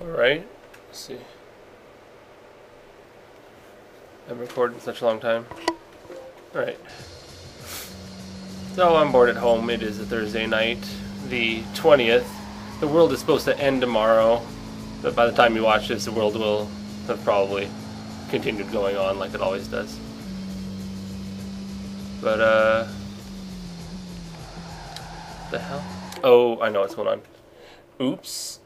Alright, let's see. I've recorded such a long time. Alright. So I'm bored at home. It is a Thursday night, the 20th. The world is supposed to end tomorrow, but by the time you watch this, the world will have probably continued going on like it always does. But, the hell? Oh, I know what's going on. Oops.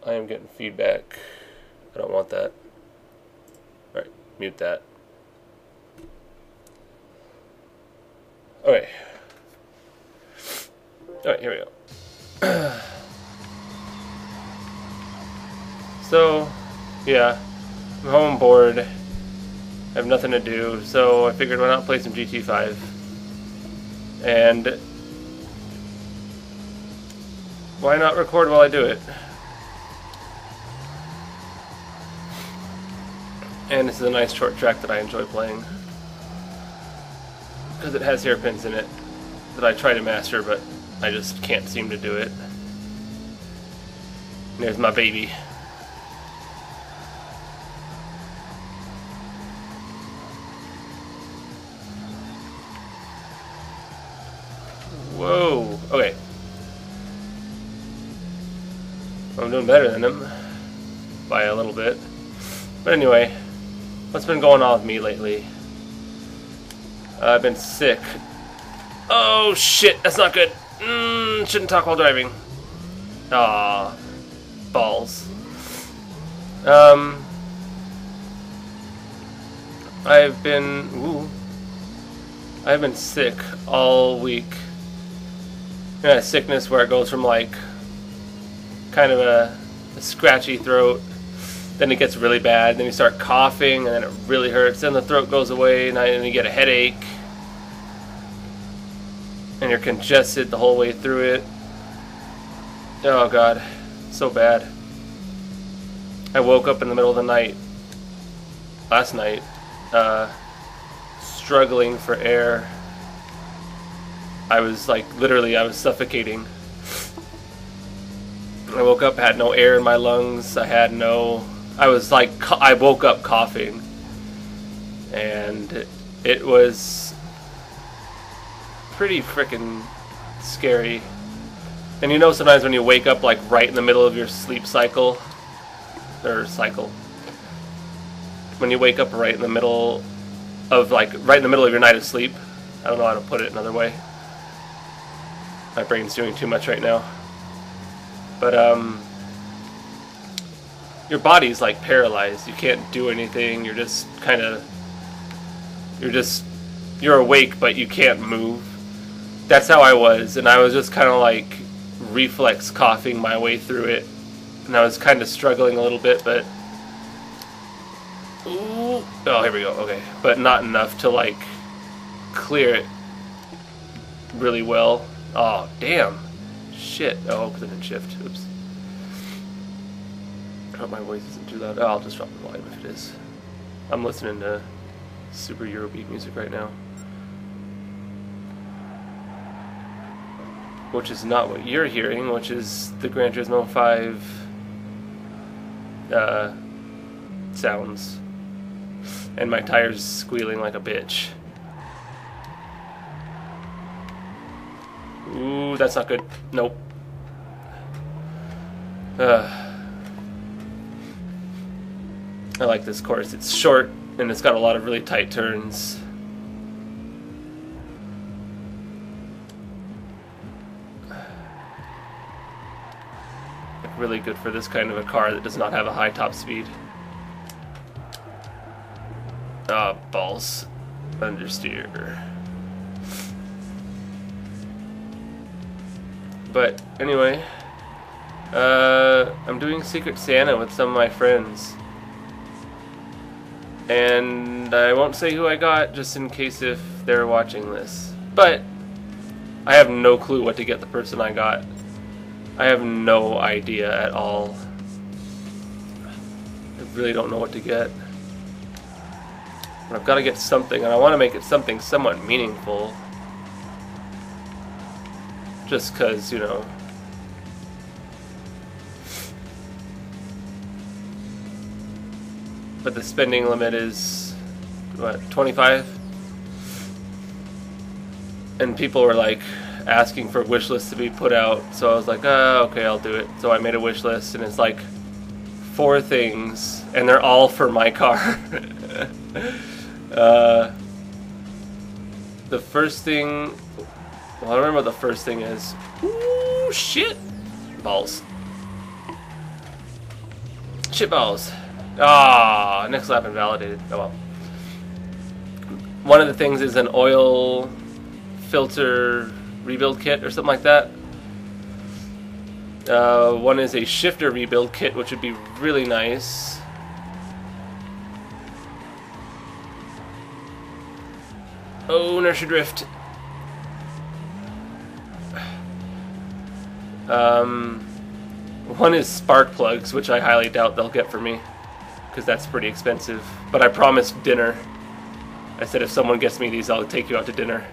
I am getting feedback. I don't want that. Alright, mute that. Okay. Alright, here we go. So, yeah. I'm home bored. I have nothing to do, so I figured why not play some GT5. And why not record while I do it? And this is a nice short track that I enjoy playing. Because it has hairpins in it that I try to master, but I just can't seem to do it. And there's my baby. Whoa, okay. I'm doing better than him by a little bit. But anyway, what's been going on with me lately? I've been sick. Oh shit, that's not good. Shouldn't talk while driving. Ah, balls. I've been sick all week. A sickness where it goes from like kind of a scratchy throat, then it gets really bad, then you start coughing, and then it really hurts, then the throat goes away, and then you get a headache, and you're congested the whole way through it. Oh god, so bad. I woke up in the middle of the night last night, struggling for air. I was like, literally, I was suffocating. I woke up, had no air in my lungs. I woke up coughing. And it was pretty freaking scary. And you know, sometimes when you wake up like right in the middle of your sleep cycle, when you wake up right in the middle of your night of sleep, I don't know how to put it another way. My brain's doing too much right now. But, your body's like paralyzed. You can't do anything. You're just kind of, you're awake, but you can't move. That's how I was. And I was just kind of like reflex coughing my way through it. And I was kind of struggling a little bit, but, ooh, oh, here we go. Okay. But not enough to like clear it really well. Oh, damn. Shit. Oh, because I didn't shift. Oops. I hope my voice isn't too loud. Oh, I'll just drop the volume if it is. I'm listening to super Eurobeat music right now. Which is not what you're hearing, which is the Gran Turismo 5 sounds. And my tires squealing like a bitch. Ooh, that's not good. Nope. I like this course. It's short, and it's got a lot of really tight turns. Really good for this kind of a car that does not have a high top speed. Ah, balls. Understeer. But anyway, I'm doing Secret Santa with some of my friends. And I won't say who I got, just in case if they're watching this. But I have no clue what to get the person I got. I have no idea at all. I really don't know what to get. I've got to get something, and I want to make it something somewhat meaningful. Just because, you know, but the spending limit is what, 25? And people were like asking for wish lists to be put out, so I was like, okay, I'll do it. So I made a wish list, and it's like 4 things, and they're all for my car. The first thing, well, I don't remember what the first thing is. Ooh, shit balls. Shit balls. Ah, next lap invalidated. Oh well. One of the things is an oil filter rebuild kit or something like that. One is a shifter rebuild kit, which would be really nice. Oh, inertia drift. One is spark plugs, which I highly doubt they'll get for me, because that's pretty expensive. But I promised dinner. I said if someone gets me these, I'll take you out to dinner.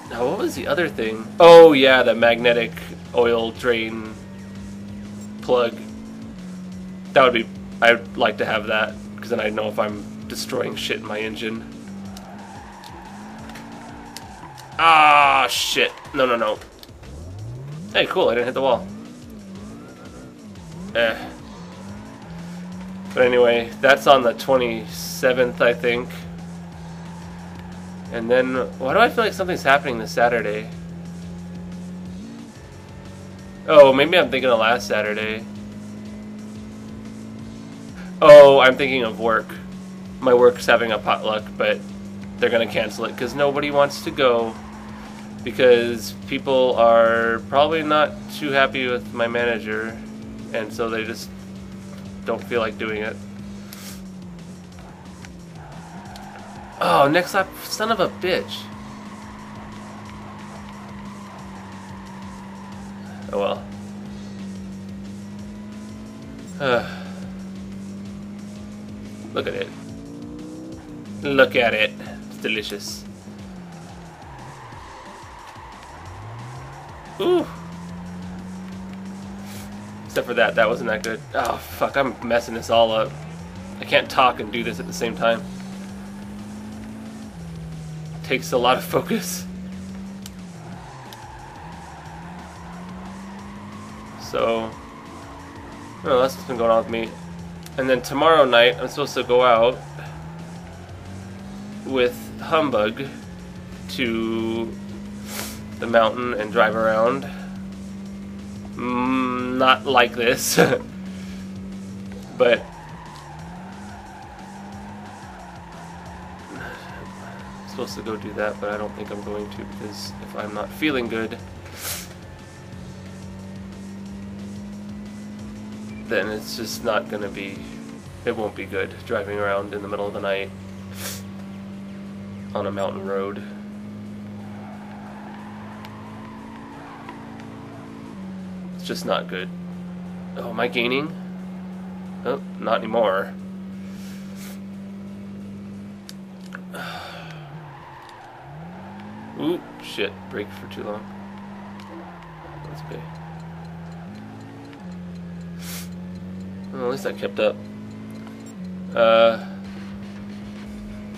Now, what was the other thing? Oh yeah, the magnetic oil drain plug. That would be, I'd like to have that, because then I know if I'm destroying shit in my engine. Ah, shit. No, no, no. Hey, cool, I didn't hit the wall. But anyway, that's on the 27th, I think. And then, why do I feel like something's happening this Saturday? Oh, maybe I'm thinking of last Saturday. Oh, I'm thinking of work. My work's having a potluck, but they're going to cancel it because nobody wants to go. Because people are probably not too happy with my manager, and so they just don't feel like doing it. Oh, next lap, son of a bitch. Oh well. Look at it. Look at it. It's delicious. Ooh. Except for that wasn't that good. Oh, fuck, I'm messing this all up. I can't talk and do this at the same time. It takes a lot of focus. So, well, that's what's been going on with me. And then tomorrow night, I'm supposed to go out with Humbug to the mountain and drive around. Not like this, but I'm supposed to go do that, but I don't think I'm going to, because if I'm not feeling good, then it's just not gonna be, it won't be good driving around in the middle of the night on a mountain road. It's just not good. Oh, am I gaining? Oh, not anymore. Ooh, shit, brake for too long. That's okay. Well, at least I kept up.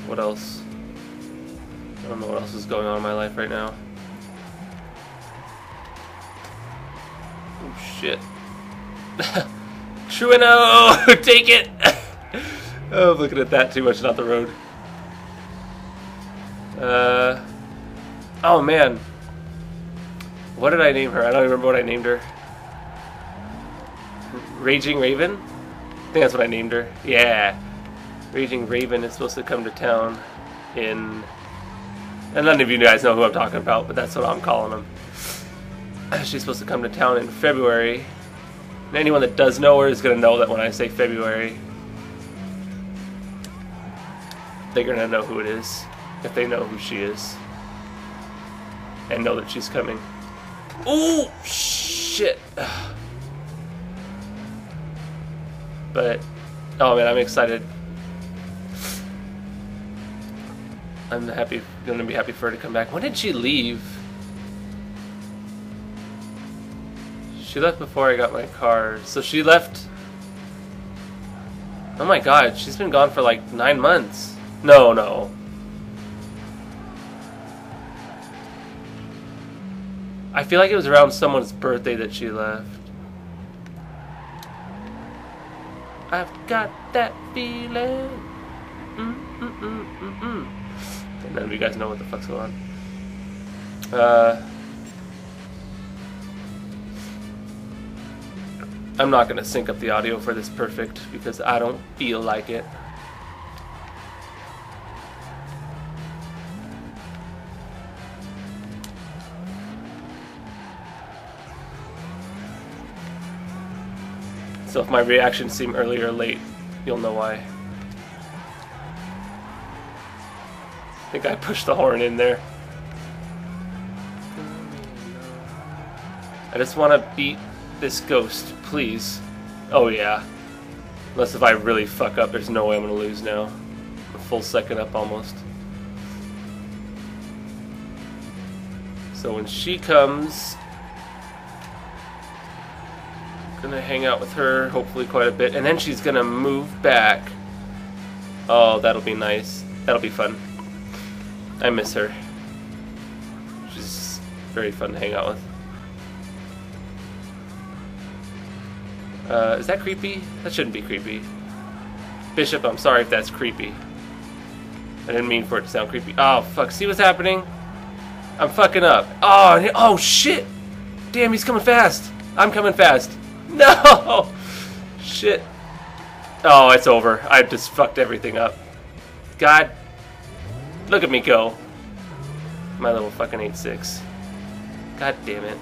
What else? I don't know what else is going on in my life right now. Oh shit. Trueno! Take it! Oh, I'm looking at that too much, not the road. Oh man. What did I name her? I don't remember what I named her. Raging Raven? I think that's what I named her. Yeah. Raging Raven is supposed to come to town in... And none of you guys know who I'm talking about, but that's what I'm calling them. She's supposed to come to town in February. And anyone that does know her is going to know that when I say February, they're going to know who it is, if they know who she is. And know that she's coming. Ooh, shit. But, oh man, I'm excited. I'm happy, gonna be happy for her to come back. When did she leave? She left before I got my car. So she left Oh my god, she's been gone for like 9 months. No, no. I feel like it was around someone's birthday that she left. I've got that feeling. And none of you guys know what the fuck's going on. I'm not gonna sync up the audio for this perfect because I don't feel like it. So if my reactions seem early or late, you'll know why. I think I pushed the horn in there. I just want to beat this ghost, please. Oh yeah. Unless if I really fuck up, there's no way I'm going to lose now. A full second up almost. So when she comes, I'm gonna hang out with her, hopefully quite a bit, and then she's gonna move back. Oh, that'll be nice. That'll be fun. I miss her. She's very fun to hang out with. Is that creepy? That shouldn't be creepy. Bishop, I'm sorry if that's creepy. I didn't mean for it to sound creepy. Oh, fuck. See what's happening? I'm fucking up. Oh, shit! Damn, he's coming fast. I'm coming fast. No! Shit. Oh, it's over. I just fucked everything up. God. Look at me go. My little fucking 8.6. God damn it.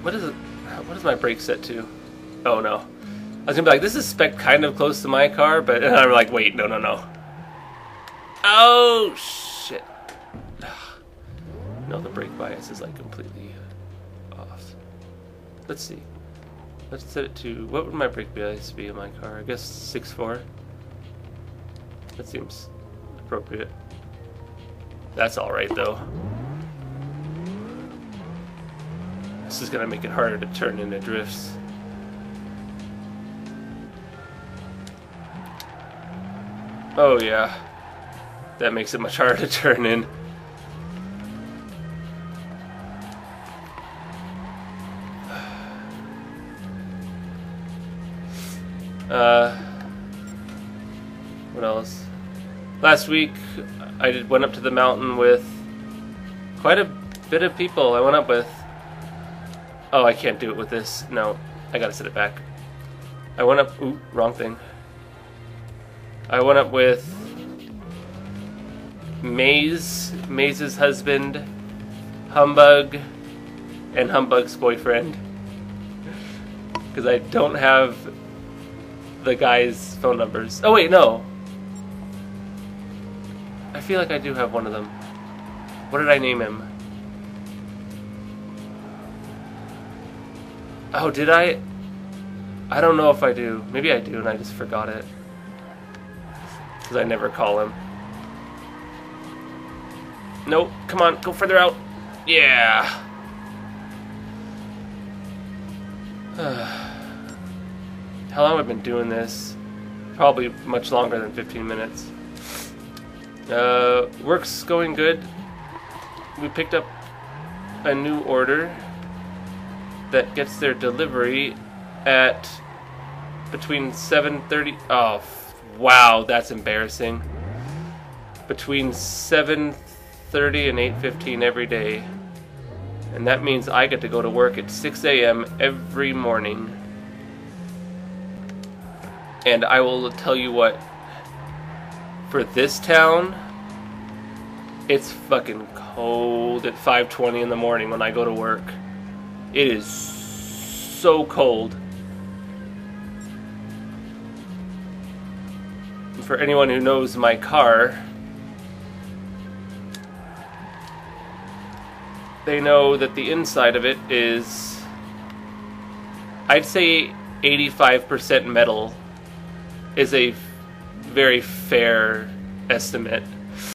What is my brake set to? Oh no. I was gonna be like, this is spec kind of close to my car, but I'm like, wait, no, no, no. Oh shit. No, the brake bias is like completely off. Let's see. Let's set it to, what would my brake bias be in my car? I guess 6.4. That seems appropriate. That's alright though. This is gonna make it harder to turn into drifts. Oh yeah. That makes it much harder to turn in. What else? Last week I went up to the mountain with quite a bit of people. I went up with... Oh, I can't do it with this. No, I gotta set it back. I went up... Ooh, wrong thing. I went up with Maze's husband, Humbug, and Humbug's boyfriend. Because I don't have the guys' phone numbers. Oh wait, no. I feel like I do have one of them. What did I name him? Oh, did I? I don't know if I do. Maybe I do and I just forgot it. Because I never call him. Nope, come on, go further out. Yeah. How long have I been doing this? Probably much longer than 15 minutes. Work's going good. We picked up a new order that gets their delivery at between 7:30. Oh, wow, that's embarrassing. Between 7:30 and 8:15 every day. And that means I get to go to work at 6 a.m. every morning. And I will tell you what, for this town, it's fucking cold at 5:20 in the morning when I go to work. It is so cold. And for anyone who knows my car, they know that the inside of it is, I'd say 85% metal is a very fair estimate.